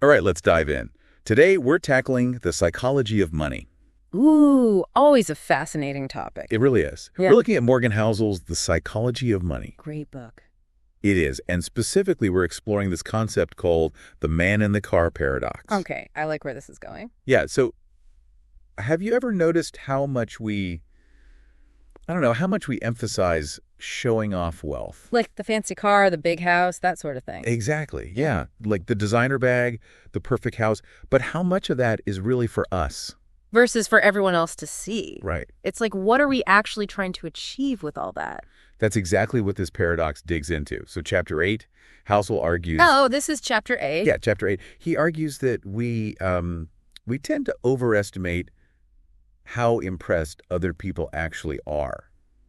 All right, let's dive in. Today, we're tackling the psychology of money. Ooh, always a fascinating topic. It really is. Yeah. We're looking at Morgan Housel's The Psychology of Money. Great book. It is. And specifically, we're exploring this concept called the man in the car paradox. Okay, I like where this is going. Yeah, so have you ever noticed how much we emphasize showing off wealth? Like the fancy car, the big house, that sort of thing. Exactly, yeah. Like the designer bag, the perfect house. But how much of that is really for us? Versus for everyone else to see. Right. It's like, what are we actually trying to achieve with all that? That's exactly what this paradox digs into. So Chapter 8, Housel argues... Oh, this is Chapter 8? Yeah, Chapter 8. He argues that we tend to overestimate how impressed other people actually are.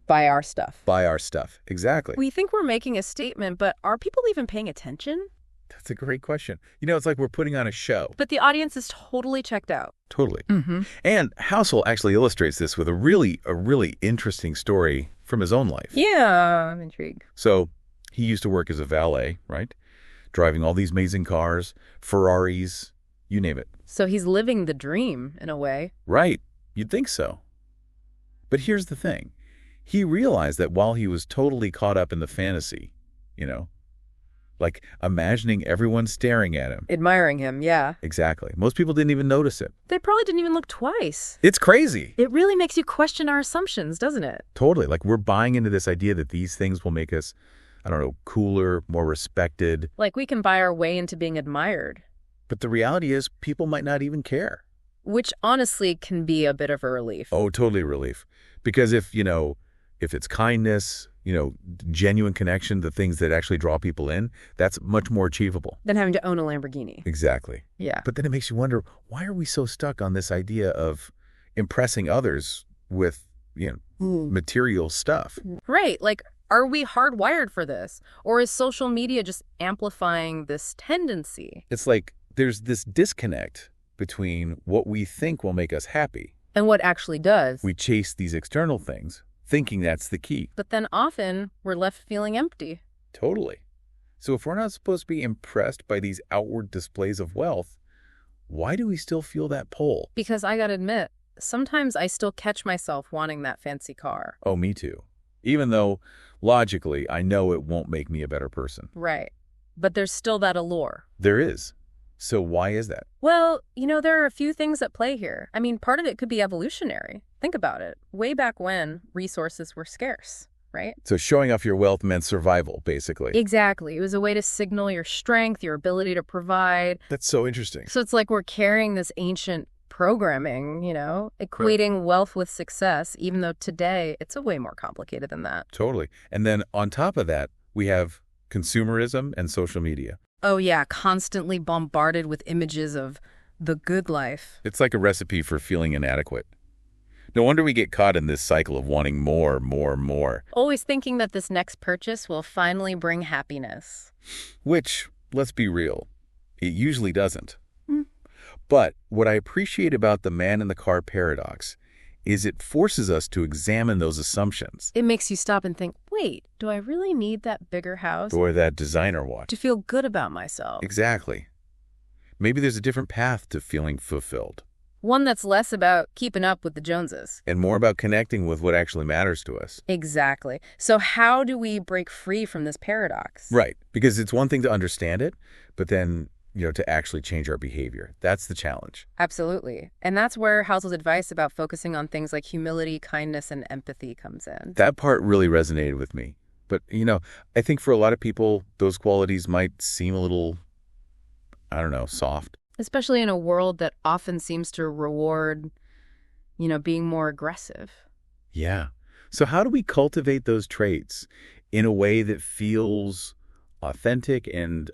By our stuff. By our stuff, exactly. We think we're making a statement, but are people even paying attention? That's a great question. You know, it's like we're putting on a show. But the audience is totally checked out. Totally. Mm-hmm. And Housel actually illustrates this with a really interesting story from his own life. Yeah, I'm intrigued. So he used to work as a valet, right? Driving all these amazing cars, Ferraris, you name it. So he's living the dream, in a way. Right. You'd think so. But here's the thing. He realized that while he was totally caught up in the fantasy, like imagining everyone staring at him. Admiring him, yeah. Exactly. Most people didn't even notice it. They probably didn't even look twice. It's crazy. It really makes you question our assumptions, doesn't it? Totally. Like we're buying into this idea that these things will make us, cooler, more respected. Like we can buy our way into being admired. But the reality is people might not even care. Which honestly can be a bit of a relief. Oh, totally relief. Because if it's kindness, genuine connection, the things that actually draw people in, that's much more achievable. Than having to own a Lamborghini. Exactly. Yeah. But then it makes you wonder, why are we so stuck on this idea of impressing others with, material stuff? Right. Like, are we hardwired for this? Or is social media just amplifying this tendency? It's like there's this disconnect between what we think will make us happy. And what actually does. We chase these external things, thinking that's the key. But then often we're left feeling empty. Totally. So if we're not supposed to be impressed by these outward displays of wealth, why do we still feel that pull? Because I gotta admit, sometimes I still catch myself wanting that fancy car. Oh, me too. Even though, logically, I know it won't make me a better person. Right. But there's still that allure. There is. So why is that? Well, there are a few things at play here. I mean, part of it could be evolutionary. Think about it. Way back when, resources were scarce, right? So showing off your wealth meant survival, basically. Exactly. It was a way to signal your strength, your ability to provide. That's so interesting. So it's like we're carrying this ancient programming, equating wealth with success, even though today it's a way more complicated than that. Totally. And then on top of that, we have consumerism and social media. Oh, yeah, constantly bombarded with images of the good life. It's like a recipe for feeling inadequate. No wonder we get caught in this cycle of wanting more. Always thinking that this next purchase will finally bring happiness. Which, let's be real, it usually doesn't. But what I appreciate about the man in the car paradox is it forces us to examine those assumptions. It makes you stop and think, wait, do I really need that bigger house? Or that designer watch. To feel good about myself. Exactly. Maybe there's a different path to feeling fulfilled. One that's less about keeping up with the Joneses. And more about connecting with what actually matters to us. Exactly. So how do we break free from this paradox? Right. Because it's one thing to understand it, but then to actually change our behavior. That's the challenge. Absolutely. And that's where Housel's advice about focusing on things like humility, kindness, and empathy comes in. That part really resonated with me. But, I think for a lot of people, those qualities might seem a little, soft. Especially in a world that often seems to reward, being more aggressive. Yeah. So how do we cultivate those traits in a way that feels authentic and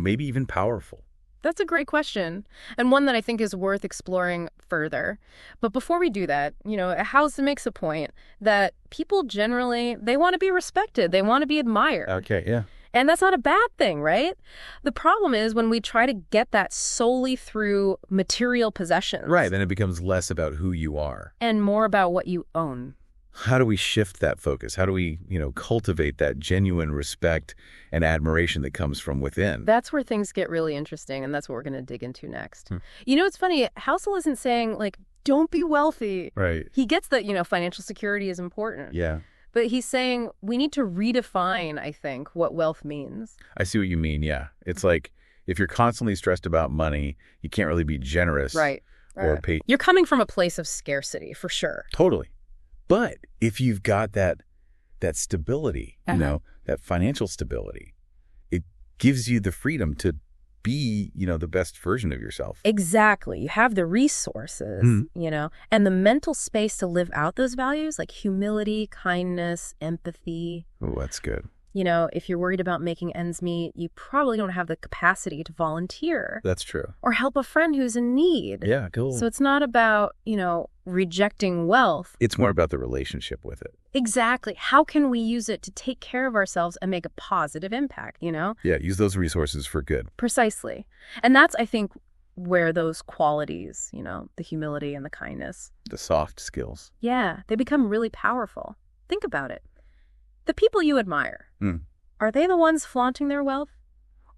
maybe even powerful? That's a great question, and one that I think is worth exploring further. But before we do that, House makes a point that people generally, they want to be respected. They want to be admired. Okay, yeah. And that's not a bad thing, right? The problem is when we try to get that solely through material possessions. Right, then it becomes less about who you are. And more about what you own. How do we shift that focus? How do we, cultivate that genuine respect and admiration that comes from within? That's where things get really interesting, and that's what we're going to dig into next. Hmm. It's funny. Housel isn't saying, like, don't be wealthy. Right. He gets that, financial security is important. Yeah. But he's saying we need to redefine, I think, what wealth means. I see what you mean, yeah. It's like if you're constantly stressed about money, you can't really be generous. Right. Or pay. You're coming from a place of scarcity, for sure. Totally. But if you've got that stability, that financial stability, it gives you the freedom to be, the best version of yourself. Exactly. You have the resources, and the mental space to live out those values, like humility, kindness, empathy. Oh, that's good. If you're worried about making ends meet, you probably don't have the capacity to volunteer. That's true. Or help a friend who's in need. Yeah, cool. So it's not about, rejecting wealth. It's more about the relationship with it. Exactly. How can we use it to take care of ourselves and make a positive impact, Yeah, use those resources for good. Precisely. And that's, I think, where those qualities, the humility and the kindness. The soft skills. Yeah, they become really powerful. Think about it. The people you admire, are they the ones flaunting their wealth?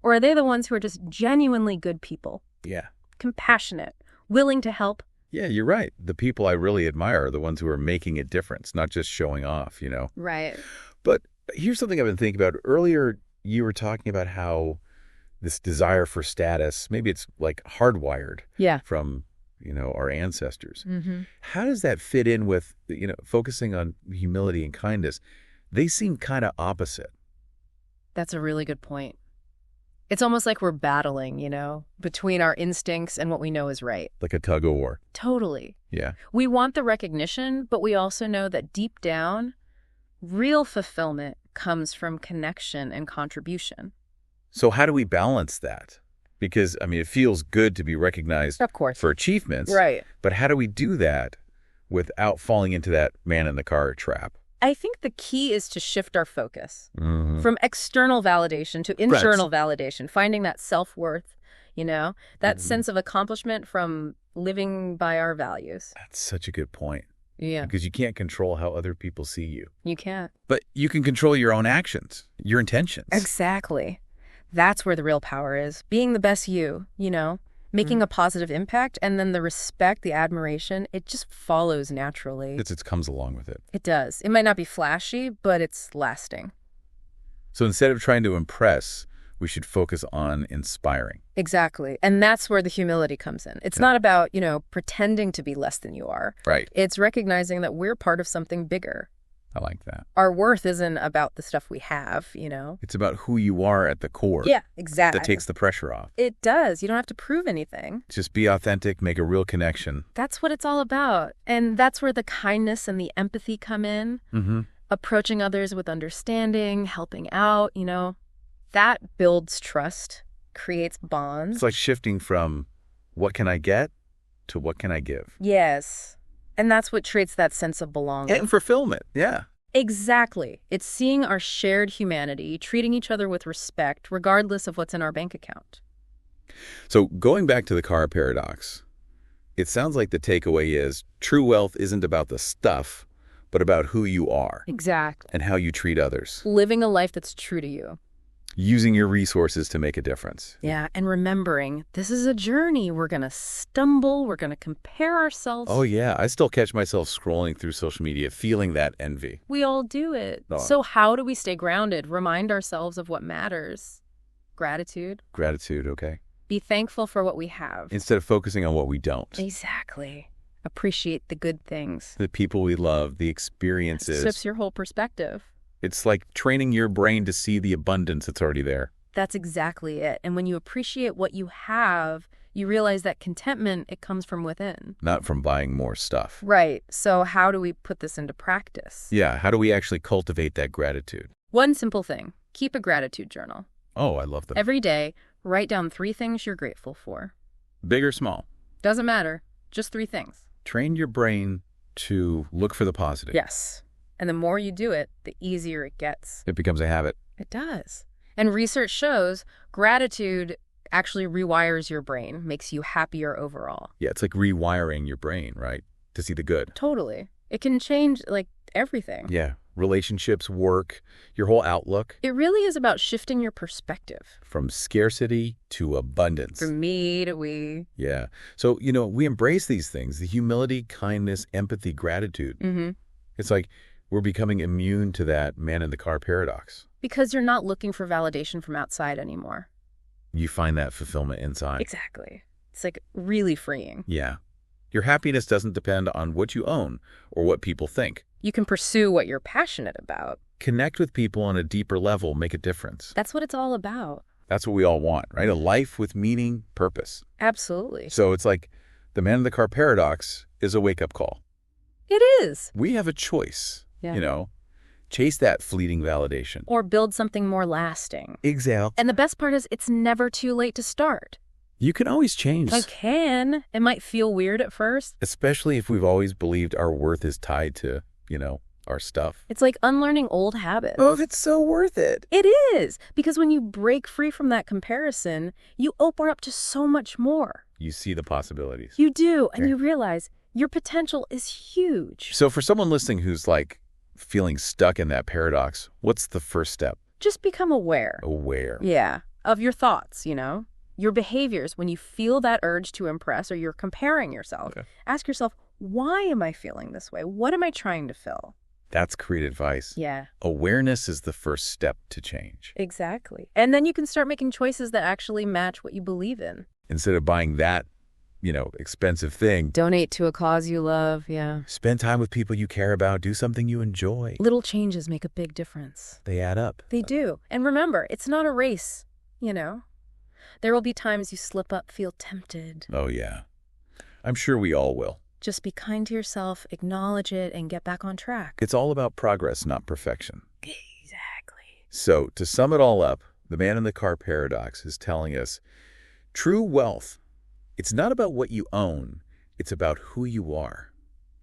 Or are they the ones who are just genuinely good people? Yeah. Compassionate, willing to help? Yeah, you're right. The people I really admire are the ones who are making a difference, not just showing off, Right. But here's something I've been thinking about. Earlier, you were talking about how this desire for status, maybe it's like hardwired from, our ancestors. Mm-hmm. How does that fit in with, focusing on humility and kindness? They seem kind of opposite. That's a really good point. It's almost like we're battling, between our instincts and what we know is right. Like a tug of war. Totally. Yeah. We want the recognition, but we also know that deep down, real fulfillment comes from connection and contribution. So how do we balance that? Because, it feels good to be recognized Of course. for achievements. Right. But how do we do that without falling into that man in the car trap? I think the key is to shift our focus from external validation to internal validation, finding that self-worth, that sense of accomplishment from living by our values. That's such a good point. Yeah. Because you can't control how other people see you. You can't. But you can control your own actions, your intentions. Exactly. That's where the real power is. Being the best you, making a positive impact, and then the respect, the admiration, it just follows naturally. It comes along with it. It does. It might not be flashy, but it's lasting. So instead of trying to impress, we should focus on inspiring. Exactly. And that's where the humility comes in. It's not about, pretending to be less than you are. Right. It's recognizing that we're part of something bigger. I like that. Our worth isn't about the stuff we have, It's about who you are at the core. Yeah, exactly. That takes the pressure off. It does. You don't have to prove anything. Just be authentic, make a real connection. That's what it's all about. And that's where the kindness and the empathy come in. Mm-hmm. Approaching others with understanding, helping out, that builds trust, creates bonds. It's like shifting from what can I get to what can I give. Yes. And that's what creates that sense of belonging. And fulfillment, yeah. Exactly. It's seeing our shared humanity, treating each other with respect, regardless of what's in our bank account. So going back to the car paradox, it sounds like the takeaway is true wealth isn't about the stuff, but about who you are. Exactly. And how you treat others. Living a life that's true to you. Using your resources to make a difference. Yeah, and remembering this is a journey. We're going to stumble. We're going to compare ourselves. Oh, yeah. I still catch myself scrolling through social media, feeling that envy. We all do it. Oh. So how do we stay grounded? Remind ourselves of what matters. Gratitude. Gratitude, okay. Be thankful for what we have. Instead of focusing on what we don't. Exactly. Appreciate the good things. The people we love, the experiences. Shifts your whole perspective. It's like training your brain to see the abundance that's already there. That's exactly it. And when you appreciate what you have, you realize that contentment, it comes from within. Not from buying more stuff. Right. So how do we put this into practice? Yeah, how do we actually cultivate that gratitude? One simple thing. Keep a gratitude journal. Oh, I love that. Every day, write down 3 things you're grateful for. Big or small? Doesn't matter. Just 3 things. Train your brain to look for the positive. Yes. And the more you do it, the easier it gets. It becomes a habit. It does. And research shows gratitude actually rewires your brain, makes you happier overall. Yeah, it's like rewiring your brain, right? To see the good. Totally. It can change, everything. Yeah. Relationships, work, your whole outlook. It really is about shifting your perspective. From scarcity to abundance. From me to we. Yeah. So, we embrace these things, the humility, kindness, empathy, gratitude. Mm-hmm. It's like we're becoming immune to that man-in-the-car paradox. Because you're not looking for validation from outside anymore. You find that fulfillment inside. Exactly. It's like really freeing. Yeah. Your happiness doesn't depend on what you own or what people think. You can pursue what you're passionate about. Connect with people on a deeper level, make a difference. That's what it's all about. That's what we all want, right? A life with meaning, purpose. Absolutely. So it's like the man-in-the-car paradox is a wake-up call. It is. We have a choice, Yeah. Chase that fleeting validation. Or build something more lasting. Exactly. And the best part is it's never too late to start. You can always change. I can. It might feel weird at first. Especially if we've always believed our worth is tied to, our stuff. It's like unlearning old habits. Oh, if it's so worth it. It is. Because when you break free from that comparison, you open up to so much more. You see the possibilities. You do. And you realize your potential is huge. So for someone listening who's feeling stuck in that paradox, what's the first step? Just become aware. Aware. Yeah. Of your thoughts, your behaviors when you feel that urge to impress or you're comparing yourself. Okay. Ask yourself, why am I feeling this way? What am I trying to fill? That's great advice. Yeah. Awareness is the first step to change. Exactly. And then you can start making choices that actually match what you believe in. Instead of buying that, expensive thing. Donate to a cause you love, yeah. Spend time with people you care about. Do something you enjoy. Little changes make a big difference. They add up. They do. And remember, it's not a race, There will be times you slip up, feel tempted. Oh, yeah. I'm sure we all will. Just be kind to yourself, acknowledge it, and get back on track. It's all about progress, not perfection. Exactly. So, to sum it all up, the man-in-the-car paradox is telling us true wealth, it's not about what you own, it's about who you are.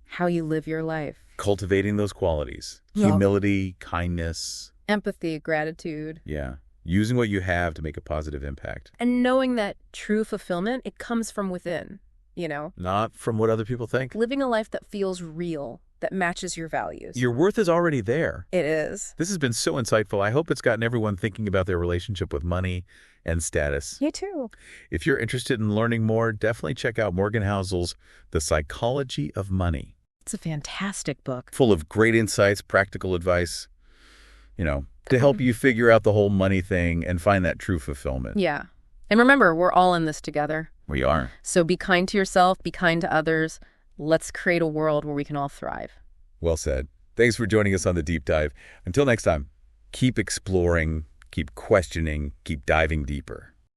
How you live your life. Cultivating those qualities. Yeah. Humility, kindness. Empathy, gratitude. Yeah. Using what you have to make a positive impact. And knowing that true fulfillment, it comes from within, Not from what other people think. Living a life that feels real, that matches your values. Your worth is already there. It is. This has been so insightful. I hope it's gotten everyone thinking about their relationship with money and status. Me too. If you're interested in learning more, definitely check out Morgan Housel's The Psychology of Money. It's a fantastic book. Full of great insights, practical advice, to help you figure out the whole money thing and find that true fulfillment. Yeah. And remember, we're all in this together. We are. So be kind to yourself, be kind to others. Let's create a world where we can all thrive. Well said. Thanks for joining us on The Deep Dive. Until next time, keep exploring, keep questioning, keep diving deeper.